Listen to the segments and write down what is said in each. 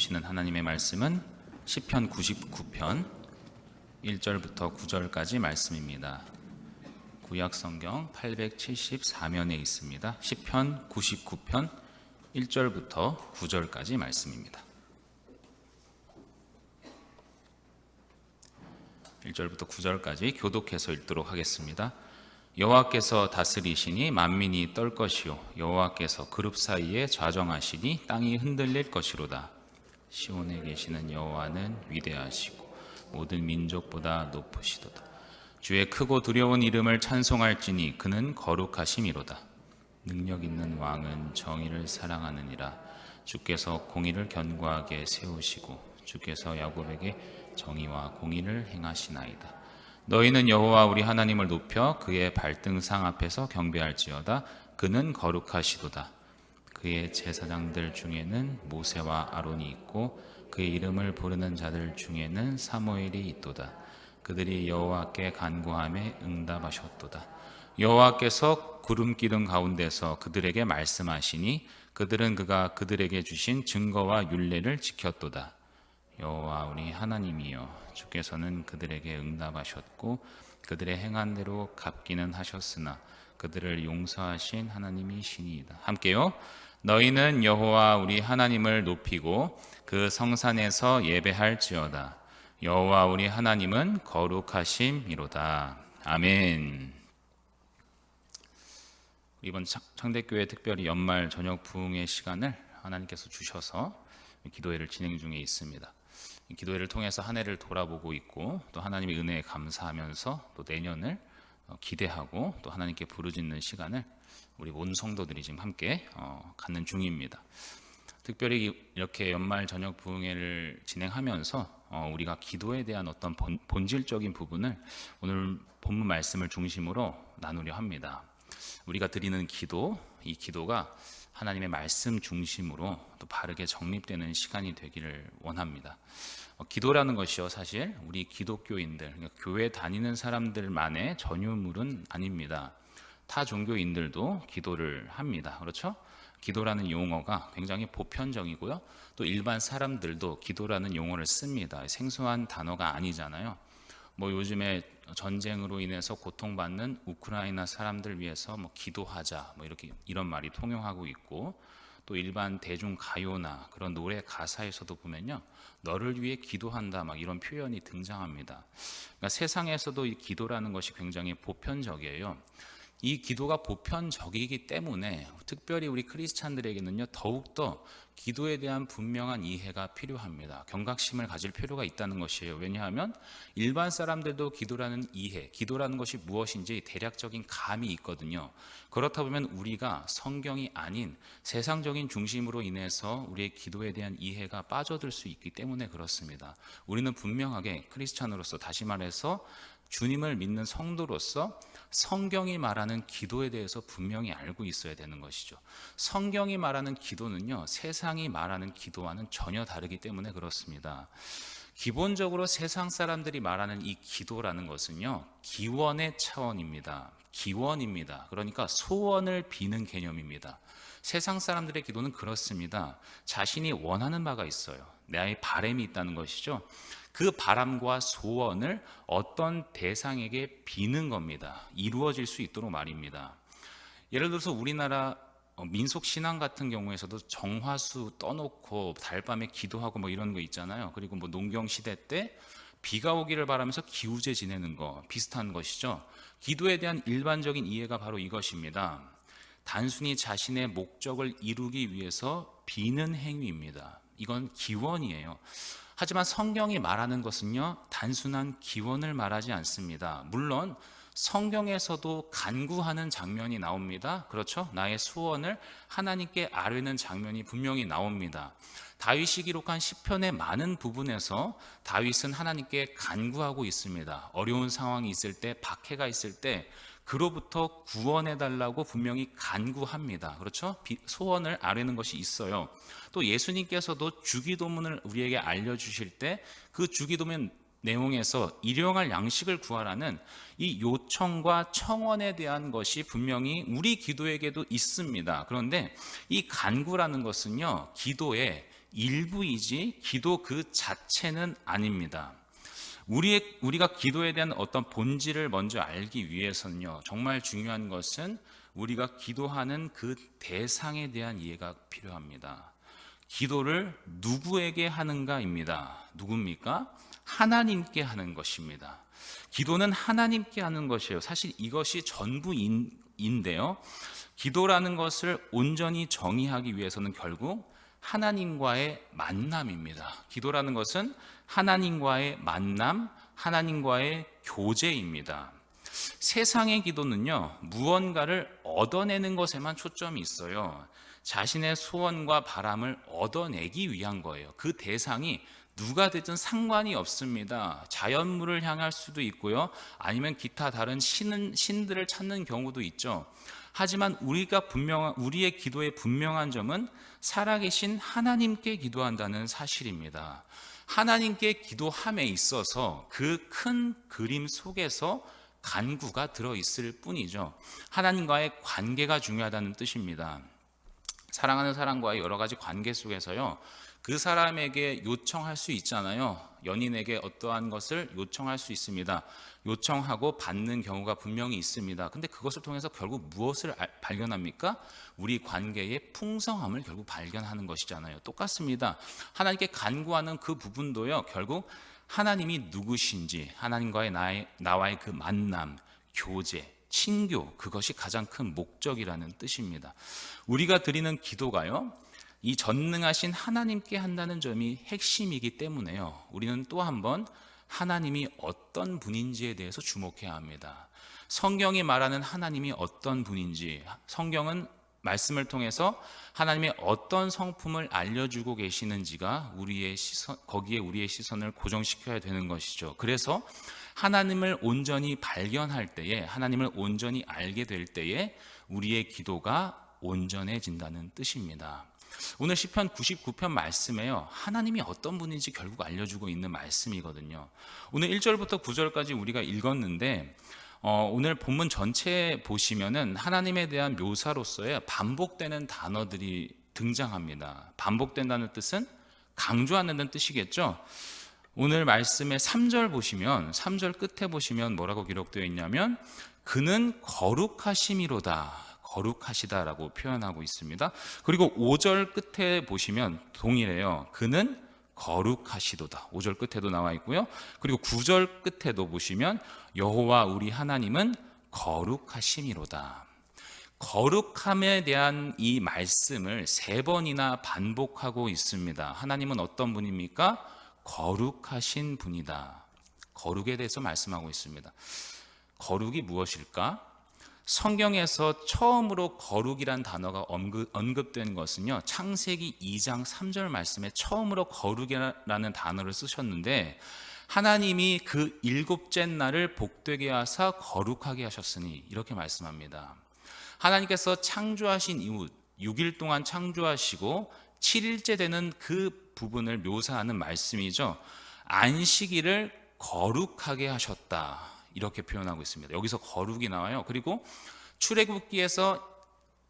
주시는 하나님의 말씀은 시편 99편 1절부터 9절까지 말씀입니다. 구약성경 874면에 있습니다. 시편 99편 1절부터 9절까지 말씀입니다. 1절부터 9절까지 교독해서 읽도록 하겠습니다. 여호와께서 다스리시니 만민이 떨 것이요 여호와께서 그룹 사이에 좌정하시니 땅이 흔들릴 것이로다. 시온에 계시는 여호와는 위대하시고 모든 민족보다 높으시도다. 주의 크고 두려운 이름을 찬송할지니 그는 거룩하심이로다. 능력 있는 왕은 정의를 사랑하느니라. 주께서 공의를 견고하게 세우시고 주께서 야곱에게 정의와 공의를 행하시나이다. 너희는 여호와 우리 하나님을 높여 그의 발등상 앞에서 경배할지어다. 그는 거룩하시도다. 그의 제사장들 중에는 모세와 아론이 있고 그의 이름을 부르는 자들 중에는 사무엘이 있도다. 그들이 여호와께 간구함에 응답하셨도다. 여호와께서 구름 기둥 가운데서 그들에게 말씀하시니 그들은 그가 그들에게 주신 증거와 율례를 지켰도다. 여호와 우리 하나님이여, 주께서는 그들에게 응답하셨고 그들의 행한 대로 갚기는 하셨으나 그들을 용서하신 하나님이시니이다. 함께요. 너희는 여호와 우리 하나님을 높이고 그 성산에서 예배할지어다. 여호와 우리 하나님은 거룩하심이로다. 아멘. 이번 창대교회 특별히 연말 저녁 부흥의 시간을 하나님께서 주셔서 기도회를 진행 중에 있습니다. 기도회를 통해서 한 해를 돌아보고 있고 또 하나님의 은혜에 감사하면서 또 내년을 기대하고 또 하나님께 부르짖는 시간을 우리 온 성도들이 지금 함께 갖는 중입니다. 특별히 이렇게 연말 저녁 부흥회를 진행하면서 우리가 기도에 대한 어떤 본질적인 부분을 오늘 본문 말씀을 중심으로 나누려 합니다. 우리가 드리는 기도, 이 기도가 하나님의 말씀 중심으로 또 바르게 정립되는 시간이 되기를 원합니다. 기도라는 것이요, 사실 우리 기독교인들, 그러니까 교회 다니는 사람들만의 전유물은 아닙니다. 타 종교인들도 기도를 합니다. 그렇죠? 기도라는 용어가 굉장히 보편적이고요. 또 일반 사람들도 기도라는 용어를 씁니다. 생소한 단어가 아니잖아요. 요즘에 전쟁으로 인해서 고통받는 우크라이나 사람들 위해서 기도하자 이런 말이 통용하고 있고, 또 일반 대중 가요나 그런 노래 가사에서도 보면요, 너를 위해 기도한다 이런 표현이 등장합니다. 그러니까 세상에서도 이 기도라는 것이 굉장히 보편적이에요. 이 기도가 보편적이기 때문에 특별히 우리 크리스찬들에게는요, 더욱더 기도에 대한 분명한 이해가 필요합니다. 경각심을 가질 필요가 있다는 것이에요. 왜냐하면 일반 사람들도 기도라는 이해, 기도라는 것이 무엇인지 대략적인 감이 있거든요. 그렇다 보면 우리가 성경이 아닌 세상적인 중심으로 인해서 우리의 기도에 대한 이해가 빠져들 수 있기 때문에 그렇습니다. 우리는 분명하게 크리스찬으로서, 다시 말해서 주님을 믿는 성도로서 성경이 말하는 기도에 대해서 분명히 알고 있어야 되는 것이죠. 성경이 말하는 기도는요, 세상이 말하는 기도와는 전혀 다르기 때문에 그렇습니다. 기본적으로 세상 사람들이 말하는 이 기도라는 것은요, 기원의 차원입니다. 기원입니다. 그러니까 소원을 비는 개념입니다. 세상 사람들의 기도는 그렇습니다. 자신이 원하는 바가 있어요. 나의 바람이 있다는 것이죠. 그 바람과 소원을 어떤 대상에게 비는 겁니다. 이루어질 수 있도록 말입니다. 예를 들어서 우리나라 민속 신앙 같은 경우에서도 정화수 떠놓고 달밤에 기도하고 이런 거 있잖아요. 그리고 농경 시대 때 비가 오기를 바라면서 기우제 지내는 거 비슷한 것이죠. 기도에 대한 일반적인 이해가 바로 이것입니다. 단순히 자신의 목적을 이루기 위해서 비는 행위입니다. 이건 기원이에요. 하지만 성경이 말하는 것은요, 단순한 기원을 말하지 않습니다. 물론 성경에서도 간구하는 장면이 나옵니다. 그렇죠? 나의 소원을 하나님께 아뢰는 장면이 분명히 나옵니다. 다윗이 기록한 시편의 많은 부분에서 다윗은 하나님께 간구하고 있습니다. 어려운 상황이 있을 때, 박해가 있을 때 그로부터 구원해달라고 분명히 간구합니다. 그렇죠? 소원을 아뢰는 것이 있어요. 또 예수님께서도 주기도문을 우리에게 알려주실 때 그 주기도문 내용에서 일용할 양식을 구하라는 이 요청과 청원에 대한 것이 분명히 우리 기도에게도 있습니다. 그런데 이 간구라는 것은요, 기도의 일부이지 기도 그 자체는 아닙니다. 우리가 기도에 대한 어떤 본질을 먼저 알기 위해서는요, 정말 중요한 것은 우리가 기도하는 그 대상에 대한 이해가 필요합니다. 기도를 누구에게 하는가입니다. 누굽니까? 하나님께 하는 것입니다. 기도는 하나님께 하는 것이에요. 사실 이것이 전부인데요. 기도라는 것을 온전히 정의하기 위해서는 결국 하나님과의 만남입니다. 기도라는 것은 하나님과의 만남, 하나님과의 교제입니다. 세상의 기도는요, 무언가를 얻어내는 것에만 초점이 있어요. 자신의 소원과 바람을 얻어내기 위한 거예요. 그 대상이 누가 되든 상관이 없습니다. 자연물을 향할 수도 있고요, 아니면 기타 다른 신들을 찾는 경우도 있죠. 하지만 우리의 기도의 분명한 점은 살아계신 하나님께 기도한다는 사실입니다. 하나님께 기도함에 있어서 그 큰 그림 속에서 간구가 들어있을 뿐이죠. 하나님과의 관계가 중요하다는 뜻입니다. 사랑하는 사람과의 여러 가지 관계 속에서요, 그 사람에게 요청할 수 있잖아요. 연인에게 어떠한 것을 요청할 수 있습니다. 요청하고 받는 경우가 분명히 있습니다. 근데 그것을 통해서 결국 무엇을 발견합니까? 우리 관계의 풍성함을 결국 발견하는 것이잖아요. 똑같습니다. 하나님께 간구하는 그 부분도요, 결국 하나님이 누구신지, 하나님과의 나와의 그 만남, 교제, 친교, 그것이 가장 큰 목적이라는 뜻입니다. 우리가 드리는 기도가요, 이 전능하신 하나님께 한다는 점이 핵심이기 때문에요, 우리는 또 한 번 하나님이 어떤 분인지에 대해서 주목해야 합니다. 성경이 말하는 하나님이 어떤 분인지, 성경은 말씀을 통해서 하나님의 어떤 성품을 알려주고 계시는지가 거기에 우리의 시선을 고정시켜야 되는 것이죠. 그래서 하나님을 온전히 발견할 때에, 하나님을 온전히 알게 될 때에 우리의 기도가 온전해진다는 뜻입니다. 오늘 시편 99편 말씀에요, 하나님이 어떤 분인지 결국 알려주고 있는 말씀이거든요. 오늘 1절부터 9절까지 우리가 읽었는데, 오늘 본문 전체에 보시면은 하나님에 대한 묘사로서의 반복되는 단어들이 등장합니다. 반복된다는 뜻은 강조하는 뜻이겠죠. 오늘 말씀의 3절 보시면, 3절 끝에 보시면 뭐라고 기록되어 있냐면, 그는 거룩하심이로다, 거룩하시다라고 표현하고 있습니다. 그리고 5절 끝에 보시면 동일해요. 그는 거룩하시도다, 5절 끝에도 나와 있고요. 그리고 9절 끝에도 보시면 여호와 우리 하나님은 거룩하심이로다. 거룩함에 대한 이 말씀을 3번이나 반복하고 있습니다. 하나님은 어떤 분입니까? 거룩하신 분이다. 거룩에 대해서 말씀하고 있습니다. 거룩이 무엇일까? 성경에서 처음으로 거룩이란 단어가 언급된 것은요, 창세기 2장 3절 말씀에 처음으로 거룩이라는 단어를 쓰셨는데, 하나님이 그 7째 날을 복되게 하사 거룩하게 하셨으니, 이렇게 말씀합니다. 하나님께서 창조하신 이후 6일 동안 창조하시고 7일째 되는 그 부분을 묘사하는 말씀이죠. 안식일을 거룩하게 하셨다, 이렇게 표현하고 있습니다. 여기서 거룩이 나와요. 그리고 출애굽기에서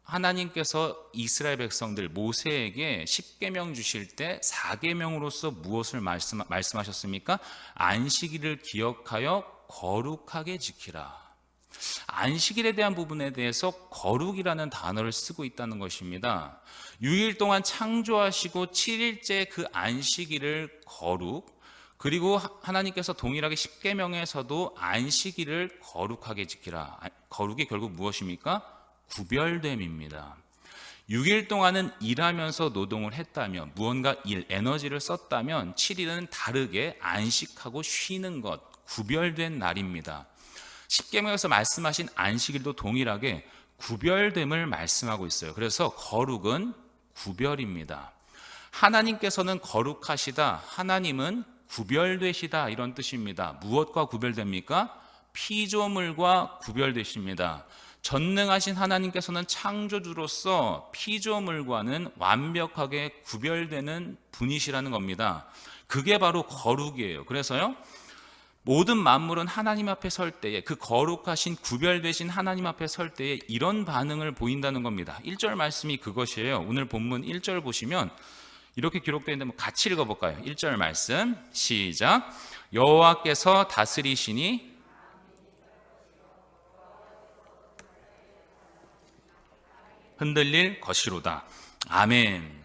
하나님께서 이스라엘 백성들 모세에게 10계명 주실 때 4계명으로서 무엇을 말씀하셨습니까? 안식일을 기억하여 거룩하게 지키라. 안식일에 대한 부분에 대해서 거룩이라는 단어를 쓰고 있다는 것입니다. 6일 동안 창조하시고 7일째 그 안식일을 거룩, 그리고 하나님께서 동일하게 10계명에서도 안식일을 거룩하게 지키라. 거룩이 결국 무엇입니까? 구별됨입니다. 6일 동안은 일하면서 노동을 했다면, 무언가 에너지를 썼다면 7일은 다르게 안식하고 쉬는 것, 구별된 날입니다. 10계명에서 말씀하신 안식일도 동일하게 구별됨을 말씀하고 있어요. 그래서 거룩은 구별입니다. 하나님께서는 거룩하시다, 하나님은 구별되시다, 이런 뜻입니다. 무엇과 구별됩니까? 피조물과 구별되십니다. 전능하신 하나님께서는 창조주로서 피조물과는 완벽하게 구별되는 분이시라는 겁니다. 그게 바로 거룩이에요. 그래서요, 모든 만물은 하나님 앞에 설 때에, 그 거룩하신 구별되신 하나님 앞에 설 때에 이런 반응을 보인다는 겁니다. 1절 말씀이 그것이에요. 오늘 본문 1절 보시면 이렇게 기록되어 있는데 같이 읽어볼까요? 1절 말씀 시작. 여호와께서 다스리시니 흔들릴 것이로다. 아멘.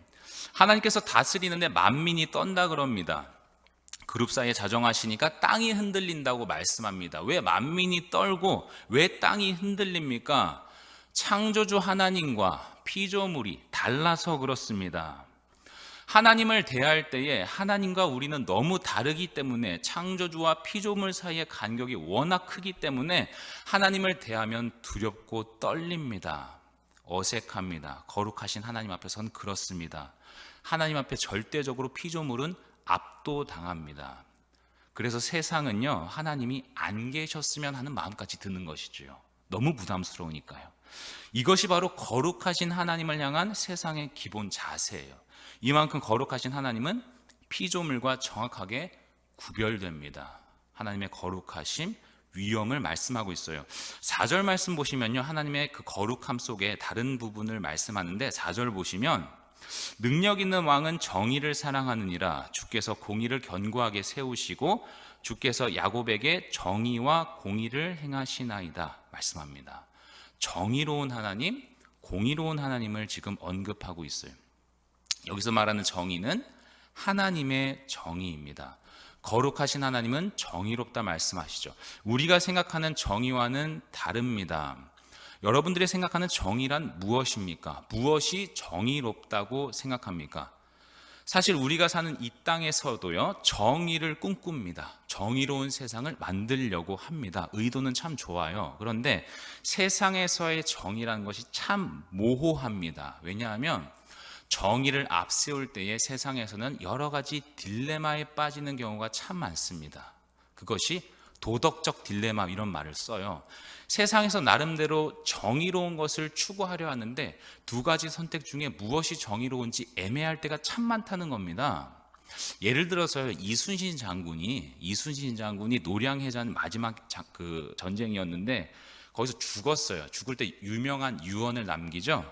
하나님께서 다스리는데 만민이 떤다 그럽니다. 그룹 사이에 자정하시니까 땅이 흔들린다고 말씀합니다. 왜 만민이 떨고 왜 땅이 흔들립니까? 창조주 하나님과 피조물이 달라서 그렇습니다. 하나님을 대할 때에 하나님과 우리는 너무 다르기 때문에, 창조주와 피조물 사이의 간격이 워낙 크기 때문에 하나님을 대하면 두렵고 떨립니다. 어색합니다. 거룩하신 하나님 앞에서는 그렇습니다. 하나님 앞에 절대적으로 피조물은 압도당합니다. 그래서 세상은요, 하나님이 안 계셨으면 하는 마음까지 드는 것이죠. 너무 부담스러우니까요. 이것이 바로 거룩하신 하나님을 향한 세상의 기본 자세예요. 이만큼 거룩하신 하나님은 피조물과 정확하게 구별됩니다. 하나님의 거룩하심, 위엄을 말씀하고 있어요. 4절 말씀 보시면요, 하나님의 그 거룩함 속에 다른 부분을 말씀하는데 4절 보시면 능력 있는 왕은 정의를 사랑하느니라. 주께서 공의를 견고하게 세우시고 주께서 야곱에게 정의와 공의를 행하시나이다 말씀합니다. 정의로운 하나님, 공의로운 하나님을 지금 언급하고 있어요. 여기서 말하는 정의는 하나님의 정의입니다. 거룩하신 하나님은 정의롭다 말씀하시죠. 우리가 생각하는 정의와는 다릅니다. 여러분들이 생각하는 정의란 무엇입니까? 무엇이 정의롭다고 생각합니까? 사실 우리가 사는 이 땅에서도요, 정의를 꿈꿉니다. 정의로운 세상을 만들려고 합니다. 의도는 참 좋아요. 그런데 세상에서의 정의라는 것이 참 모호합니다. 왜냐하면 정의를 앞세울 때에 세상에서는 여러 가지 딜레마에 빠지는 경우가 참 많습니다. 그것이 도덕적 딜레마, 이런 말을 써요. 세상에서 나름대로 정의로운 것을 추구하려 하는데 두 가지 선택 중에 무엇이 정의로운지 애매할 때가 참 많다는 겁니다. 예를 들어서 이순신 장군이 노량해전 마지막 그 전쟁이었는데 거기서 죽었어요. 죽을 때 유명한 유언을 남기죠.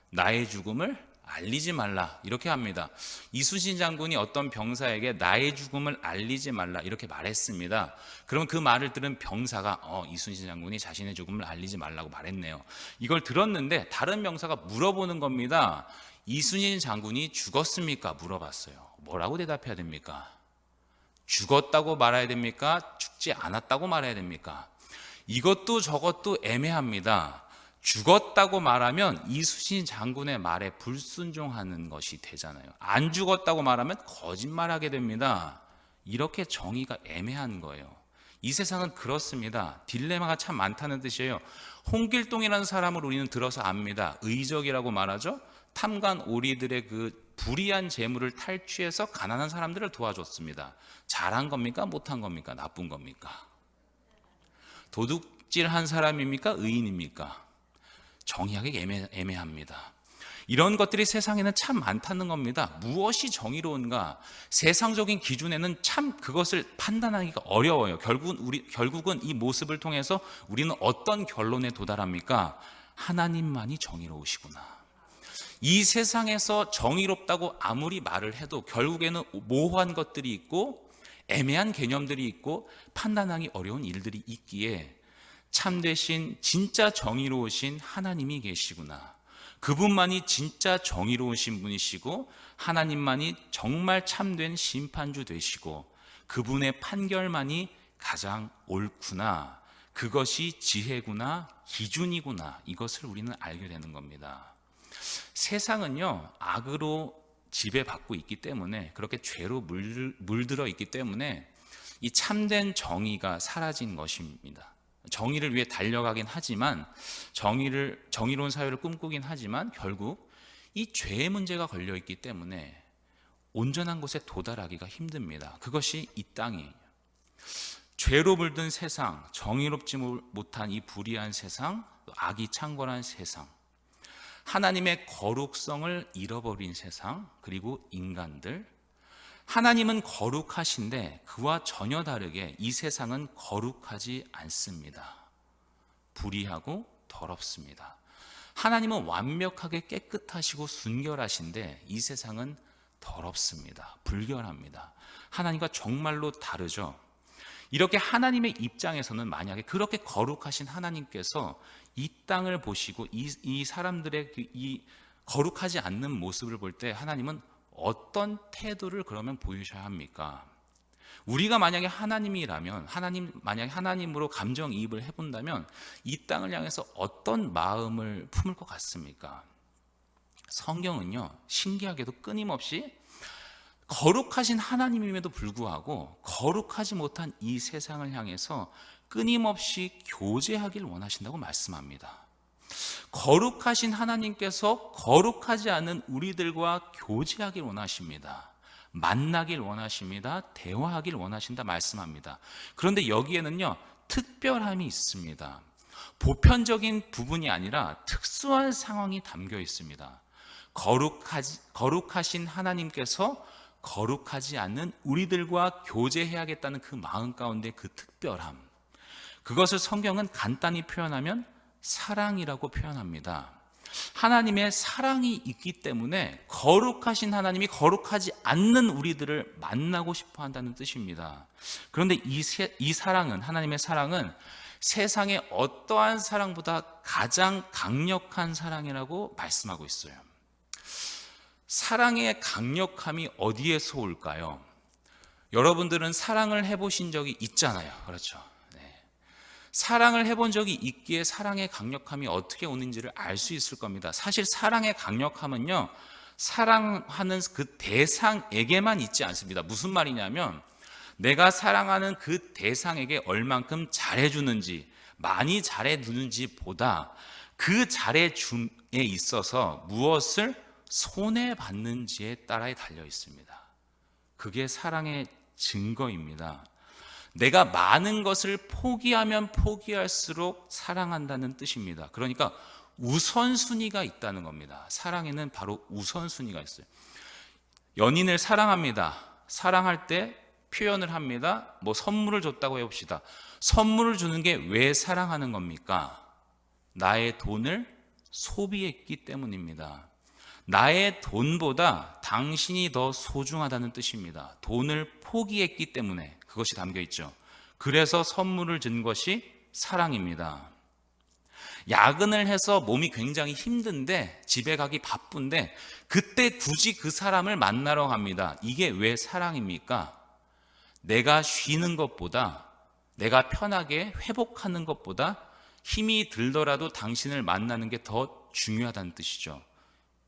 나의 죽음을 알리지 말라, 이렇게 합니다. 이순신 장군이 어떤 병사에게 나의 죽음을 알리지 말라 이렇게 말했습니다. 그럼 그 말을 들은 병사가 이순신 장군이 자신의 죽음을 알리지 말라고 말했네요. 이걸 들었는데 다른 병사가 물어보는 겁니다. 이순신 장군이 죽었습니까? 물어봤어요. 뭐라고 대답해야 됩니까? 죽었다고 말해야 됩니까? 죽지 않았다고 말해야 됩니까? 이것도 저것도 애매합니다. 죽었다고 말하면 이순신 장군의 말에 불순종하는 것이 되잖아요. 안 죽었다고 말하면 거짓말하게 됩니다. 이렇게 정의가 애매한 거예요. 이 세상은 그렇습니다. 딜레마가 참 많다는 뜻이에요. 홍길동이라는 사람을 우리는 들어서 압니다. 의적이라고 말하죠. 탐관 오리들의 그 불의한 재물을 탈취해서 가난한 사람들을 도와줬습니다. 잘한 겁니까? 못한 겁니까? 나쁜 겁니까? 도둑질한 사람입니까? 의인입니까? 정의하기 애매합니다. 이런 것들이 세상에는 참 많다는 겁니다. 무엇이 정의로운가? 세상적인 기준에는 참 그것을 판단하기가 어려워요. 결국은 이 모습을 통해서 우리는 어떤 결론에 도달합니까? 하나님만이 정의로우시구나. 이 세상에서 정의롭다고 아무리 말을 해도 결국에는 모호한 것들이 있고 애매한 개념들이 있고 판단하기 어려운 일들이 있기에 참되신 진짜 정의로우신 하나님이 계시구나. 그분만이 진짜 정의로우신 분이시고 하나님만이 정말 참된 심판주 되시고 그분의 판결만이 가장 옳구나. 그것이 지혜구나, 기준이구나. 이것을 우리는 알게 되는 겁니다. 세상은요, 악으로 지배받고 있기 때문에, 그렇게 죄로 물들어 있기 때문에 이 참된 정의가 사라진 것입니다. 정의를 위해 달려가긴 하지만, 정의로운 사회를 꿈꾸긴 하지만 결국 이 죄의 문제가 걸려있기 때문에 온전한 곳에 도달하기가 힘듭니다. 그것이 이 땅이에요. 죄로 물든 세상, 정의롭지 못한 이 불의한 세상, 악이 창궐한 세상, 하나님의 거룩성을 잃어버린 세상, 그리고 인간들, 하나님은 거룩하신데 그와 전혀 다르게 이 세상은 거룩하지 않습니다. 불의하고 더럽습니다. 하나님은 완벽하게 깨끗하시고 순결하신데 이 세상은 더럽습니다. 불결합니다. 하나님과 정말로 다르죠. 이렇게 하나님의 입장에서는 만약에 그렇게 거룩하신 하나님께서 이 땅을 보시고 이 사람들의 이 거룩하지 않는 모습을 볼 때 하나님은 어떤 태도를 그러면 보이셔야 합니까? 우리가 만약에 하나님이라면, 만약에 하나님으로 감정이입을 해본다면 이 땅을 향해서 어떤 마음을 품을 것 같습니까? 성경은요, 신기하게도 끊임없이 거룩하신 하나님임에도 불구하고 거룩하지 못한 이 세상을 향해서 끊임없이 교제하길 원하신다고 말씀합니다. 거룩하신 하나님께서 거룩하지 않은 우리들과 교제하길 원하십니다. 만나길 원하십니다. 대화하길 원하신다 말씀합니다. 그런데 여기에는요, 특별함이 있습니다. 보편적인 부분이 아니라 특수한 상황이 담겨 있습니다. 거룩하신 하나님께서 거룩하지 않는 우리들과 교제해야겠다는 그 마음 가운데 그 특별함, 그것을 성경은 간단히 표현하면 사랑이라고 표현합니다. 하나님의 사랑이 있기 때문에 거룩하신 하나님이 거룩하지 않는 우리들을 만나고 싶어 한다는 뜻입니다. 그런데 이 사랑은, 하나님의 사랑은 세상의 어떠한 사랑보다 가장 강력한 사랑이라고 말씀하고 있어요. 사랑의 강력함이 어디에서 올까요? 여러분들은 사랑을 해보신 적이 있잖아요. 그렇죠? 네. 사랑을 해본 적이 있기에 사랑의 강력함이 어떻게 오는지를 알 수 있을 겁니다. 사실 사랑의 강력함은요, 사랑하는 그 대상에게만 있지 않습니다. 무슨 말이냐면 내가 사랑하는 그 대상에게 얼만큼 잘해주는지, 많이 잘해주는지 보다 그 잘해줌에 있어서 무엇을 손해받는지에 따라 달려 있습니다. 그게 사랑의 증거입니다. 내가 많은 것을 포기하면 포기할수록 사랑한다는 뜻입니다. 그러니까 우선순위가 있다는 겁니다. 사랑에는 바로 우선순위가 있어요. 연인을 사랑합니다. 사랑할 때 표현을 합니다. 선물을 줬다고 해봅시다. 선물을 주는 게 왜 사랑하는 겁니까? 나의 돈을 소비했기 때문입니다. 나의 돈보다 당신이 더 소중하다는 뜻입니다. 돈을 포기했기 때문에 그것이 담겨 있죠. 그래서 선물을 준 것이 사랑입니다. 야근을 해서 몸이 굉장히 힘든데, 집에 가기 바쁜데 그때 굳이 그 사람을 만나러 갑니다. 이게 왜 사랑입니까? 내가 쉬는 것보다, 내가 편하게 회복하는 것보다 힘이 들더라도 당신을 만나는 게 더 중요하다는 뜻이죠.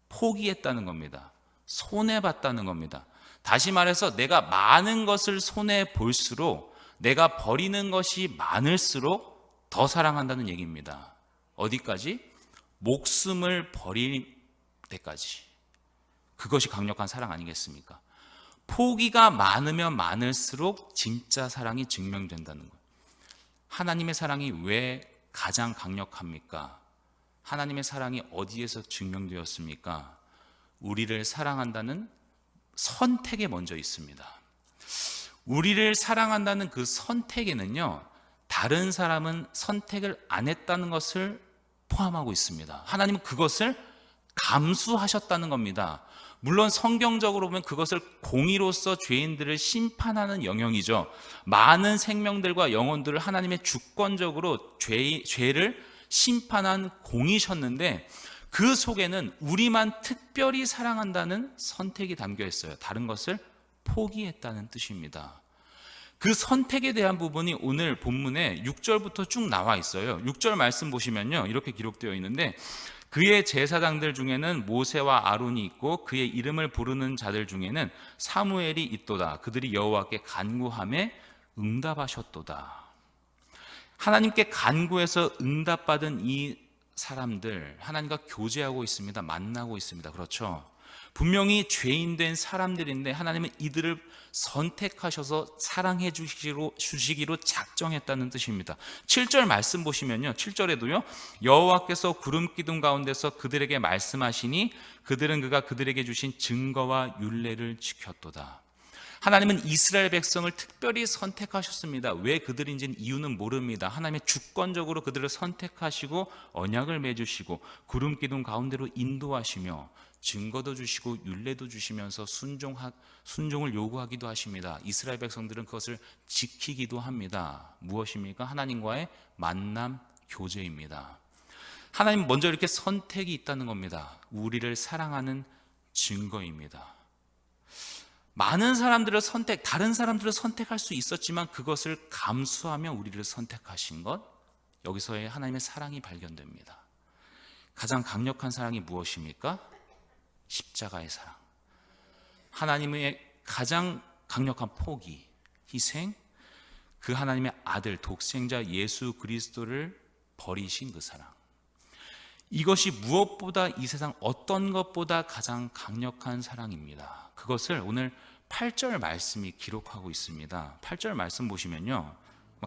포기했다는 겁니다. 손해봤다는 겁니다. 다시 말해서 내가 많은 것을 손해볼수록, 내가 버리는 것이 많을수록 더 사랑한다는 얘기입니다. 어디까지? 목숨을 버릴 때까지. 그것이 강력한 사랑 아니겠습니까? 포기가 많으면 많을수록 진짜 사랑이 증명된다는 것. 하나님의 사랑이 왜 가장 강력합니까? 하나님의 사랑이 어디에서 증명되었습니까? 우리를 사랑한다는 선택에 먼저 있습니다. 우리를 사랑한다는 그 선택에는요, 다른 사람은 선택을 안 했다는 것을 포함하고 있습니다. 하나님은 그것을 감수하셨다는 겁니다. 물론 성경적으로 보면 그것을 공의로서 죄인들을 심판하는 영역이죠. 많은 생명들과 영혼들을 하나님의 주권적으로 죄를 심판한 공이셨는데, 그 속에는 우리만 특별히 사랑한다는 선택이 담겨 있어요. 다른 것을 포기했다는 뜻입니다. 그 선택에 대한 부분이 오늘 본문에 6절부터 쭉 나와 있어요. 6절 말씀 보시면요, 이렇게 기록되어 있는데, 그의 제사장들 중에는 모세와 아론이 있고 그의 이름을 부르는 자들 중에는 사무엘이 있도다. 그들이 여호와께 간구하며 응답하셨도다. 하나님께 간구해서 응답받은 이 사람들, 하나님과 교제하고 있습니다. 만나고 있습니다. 그렇죠? 분명히 죄인된 사람들인데 하나님은 이들을 선택하셔서 사랑해 주시기로 작정했다는 뜻입니다. 7절 말씀 보시면요, 7절에도요, 여호와께서 구름 기둥 가운데서 그들에게 말씀하시니 그들은 그가 그들에게 주신 증거와 율례를 지켰도다. 하나님은 이스라엘 백성을 특별히 선택하셨습니다. 왜 그들인지는 이유는 모릅니다. 하나님의 주권적으로 그들을 선택하시고 언약을 맺으시고 구름 기둥 가운데로 인도하시며 증거도 주시고 율례도 주시면서 순종을 요구하기도 하십니다. 이스라엘 백성들은 그것을 지키기도 합니다. 무엇입니까? 하나님과의 만남 교제입니다. 하나님 먼저 이렇게 선택이 있다는 겁니다. 우리를 사랑하는 증거입니다. 많은 사람들을 다른 사람들을 선택할 수 있었지만 그것을 감수하며 우리를 선택하신 것, 여기서의 하나님의 사랑이 발견됩니다. 가장 강력한 사랑이 무엇입니까? 십자가의 사랑. 하나님의 가장 강력한 포기, 희생, 그 하나님의 아들 독생자 예수 그리스도를 버리신 그 사랑. 이것이 무엇보다 이 세상 어떤 것보다 가장 강력한 사랑입니다. 그것을 오늘 8절 말씀이 기록하고 있습니다. 8절 말씀 보시면요,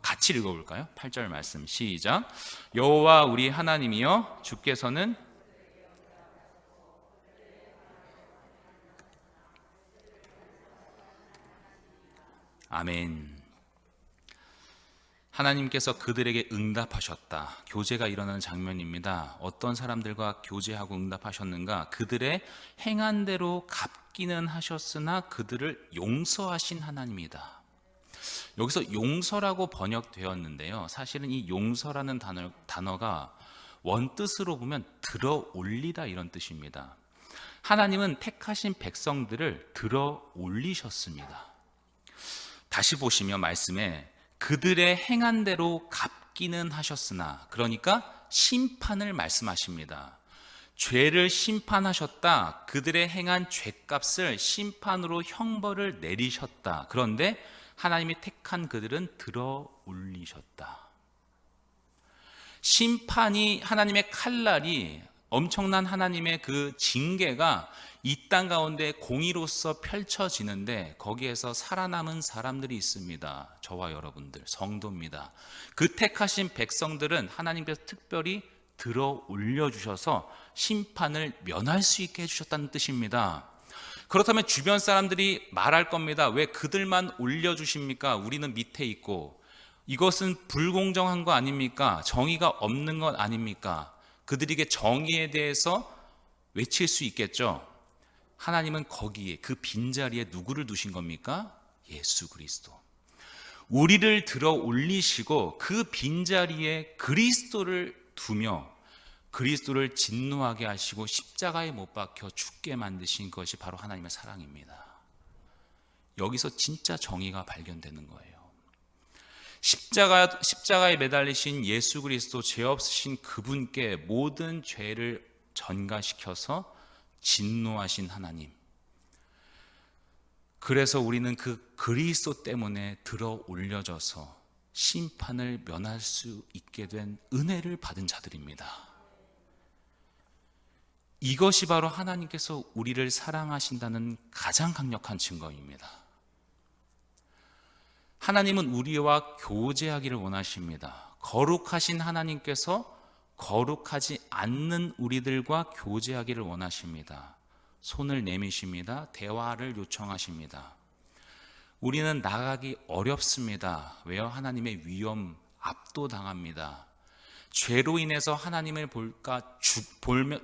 같이 읽어볼까요? 8절 말씀 시작. 여호와 우리 하나님이여 주께서는 아멘. 하나님께서 그들에게 응답하셨다. 교제가 일어나는 장면입니다. 어떤 사람들과 교제하고 응답하셨는가? 그들의 행한 대로 갚기는 하셨으나 그들을 용서하신 하나님이다. 여기서 용서라고 번역되었는데요, 사실은 이 용서라는 단어가 원뜻으로 보면 들어 올리다 이런 뜻입니다. 하나님은 택하신 백성들을 들어 올리셨습니다. 다시 보시면 말씀에 그들의 행한 대로 갚기는 하셨으나, 그러니까 심판을 말씀하십니다. 죄를 심판하셨다. 그들의 행한 죄값을 심판으로 형벌을 내리셨다. 그런데 하나님이 택한 그들은 들어 올리셨다. 심판이, 하나님의 칼날이, 엄청난 하나님의 그 징계가 이 땅 가운데 공의로서 펼쳐지는데 거기에서 살아남은 사람들이 있습니다. 저와 여러분들, 성도입니다. 그 택하신 백성들은 하나님께서 특별히 들어 올려주셔서 심판을 면할 수 있게 해주셨다는 뜻입니다. 그렇다면 주변 사람들이 말할 겁니다. 왜 그들만 올려주십니까? 우리는 밑에 있고. 이것은 불공정한 거 아닙니까? 정의가 없는 것 아닙니까? 그들에게 정의에 대해서 외칠 수 있겠죠. 하나님은 거기에, 그 빈자리에 누구를 두신 겁니까? 예수 그리스도. 우리를 들어 올리시고 그 빈자리에 그리스도를 두며 그리스도를 진노하게 하시고 십자가에 못 박혀 죽게 만드신 것이 바로 하나님의 사랑입니다. 여기서 진짜 정의가 발견되는 거예요. 십자가에 매달리신 예수 그리스도, 죄 없으신 그분께 모든 죄를 전가시켜서 진노하신 하나님. 그래서 우리는 그 그리스도 때문에 들어 올려져서 심판을 면할 수 있게 된 은혜를 받은 자들입니다. 이것이 바로 하나님께서 우리를 사랑하신다는 가장 강력한 증거입니다. 하나님은 우리와 교제하기를 원하십니다. 거룩하신 하나님께서 거룩하지 않는 우리들과 교제하기를 원하십니다. 손을 내미십니다. 대화를 요청하십니다. 우리는 나가기 어렵습니다. 왜요? 하나님의 위엄 압도당합니다. 죄로 인해서 하나님을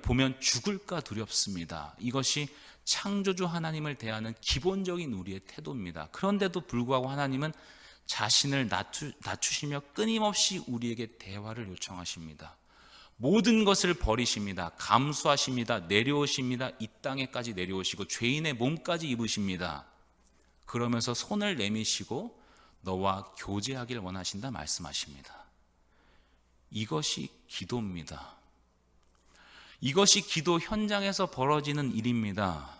보면 죽을까 두렵습니다. 이것이 창조주 하나님을 대하는 기본적인 우리의 태도입니다. 그런데도 불구하고 하나님은 자신을 낮추시며 끊임없이 우리에게 대화를 요청하십니다. 모든 것을 버리십니다. 감수하십니다. 내려오십니다. 이 땅에까지 내려오시고 죄인의 몸까지 입으십니다. 그러면서 손을 내미시고 너와 교제하길 원하신다 말씀하십니다. 이것이 기도입니다. 이것이 기도 현장에서 벌어지는 일입니다.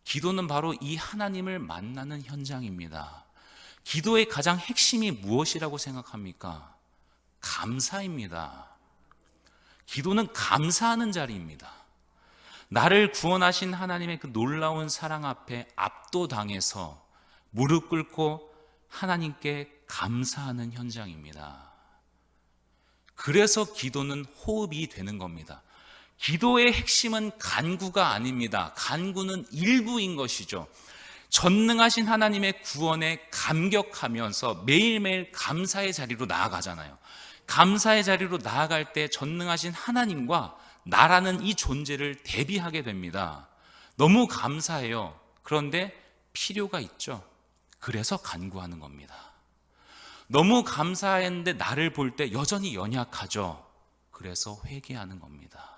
기도는 바로 이 하나님을 만나는 현장입니다. 기도의 가장 핵심이 무엇이라고 생각합니까? 감사입니다. 기도는 감사하는 자리입니다. 나를 구원하신 하나님의 그 놀라운 사랑 앞에 압도당해서 무릎 꿇고 하나님께 감사하는 현장입니다. 그래서 기도는 호흡이 되는 겁니다. 기도의 핵심은 간구가 아닙니다. 간구는 일부인 것이죠. 전능하신 하나님의 구원에 감격하면서 매일매일 감사의 자리로 나아가잖아요. 감사의 자리로 나아갈 때 전능하신 하나님과 나라는 이 존재를 대비하게 됩니다. 너무 감사해요. 그런데 필요가 있죠. 그래서 간구하는 겁니다. 너무 감사했는데 나를 볼 때 여전히 연약하죠. 그래서 회개하는 겁니다.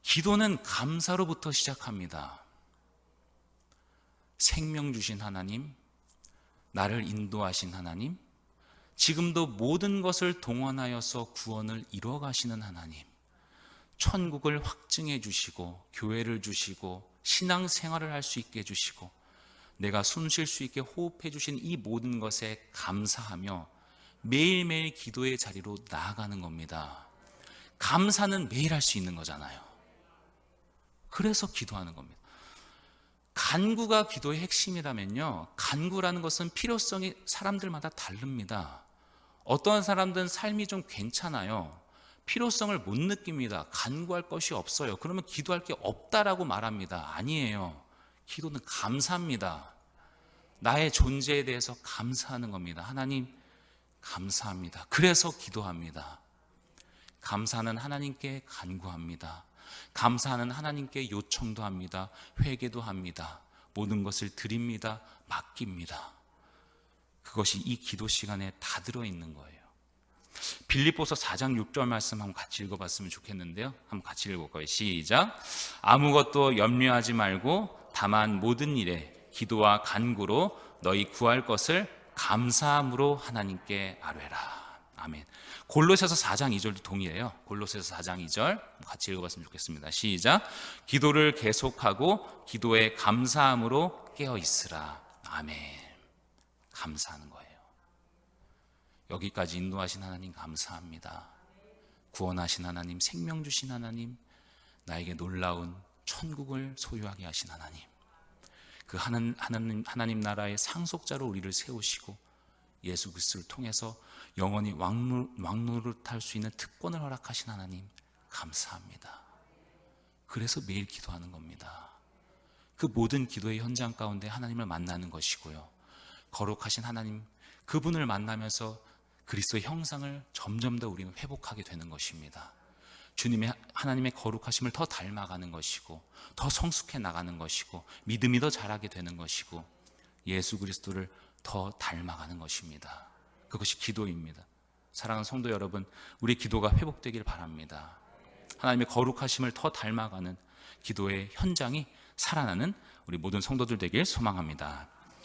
기도는 감사로부터 시작합니다. 생명 주신 하나님, 나를 인도하신 하나님, 지금도 모든 것을 동원하여서 구원을 이루어 가시는 하나님, 천국을 확증해 주시고 교회를 주시고 신앙생활을 할 수 있게 해주시고 내가 숨 쉴 수 있게 호흡해 주신 이 모든 것에 감사하며 매일매일 기도의 자리로 나아가는 겁니다. 감사는 매일 할 수 있는 거잖아요. 그래서 기도하는 겁니다. 간구가 기도의 핵심이라면요, 간구라는 것은 필요성이 사람들마다 다릅니다. 어떤 사람들은 삶이 좀 괜찮아요. 필요성을 못 느낍니다. 간구할 것이 없어요. 그러면 기도할 게 없다라고 말합니다. 아니에요. 기도는 감사합니다. 나의 존재에 대해서 감사하는 겁니다. 하나님 감사합니다. 그래서 기도합니다. 감사는 하나님께 간구합니다. 감사하는 하나님께 요청도 합니다. 회개도 합니다. 모든 것을 드립니다. 맡깁니다. 그것이 이 기도 시간에 다 들어있는 거예요. 빌립보서 4장 6절 말씀 한번 같이 읽어봤으면 좋겠는데요. 한번 같이 읽어볼까요? 시작. 아무것도 염려하지 말고 다만 모든 일에 기도와 간구로 너희 구할 것을 감사함으로 하나님께 아뢰라. 아멘. 골로새서 4장 2절도 동일해요. 골로새서 4장 2절 같이 읽어봤으면 좋겠습니다. 시작. 기도를 계속하고 기도에 감사함으로 깨어 있으라. 아멘. 감사하는 거예요. 여기까지 인도하신 하나님 감사합니다. 구원하신 하나님, 생명 주신 하나님, 나에게 놀라운 천국을 소유하게 하신 하나님, 그 하나님 나라의 상속자로 우리를 세우시고 예수 그리스도를 통해서 영원히 왕노릇할 수 있는 특권을 허락하신 하나님 감사합니다. 그래서 매일 기도하는 겁니다. 그 모든 기도의 현장 가운데 하나님을 만나는 것이고요, 거룩하신 하나님 그분을 만나면서 그리스도의 형상을 점점 더 우리는 회복하게 되는 것입니다. 주님의 하나님의 거룩하심을 더 닮아가는 것이고 더 성숙해 나가는 것이고 믿음이 더 자라게 되는 것이고 예수 그리스도를 더 닮아가는 것입니다. 그것이 기도입니다. 사랑하는 성도 여러분, 우리 기도가 회복되길 바랍니다. 하나님의 거룩하심을 더 닮아가는 기도의 현장이 살아나는 우리 모든 성도들 되길 소망합니다.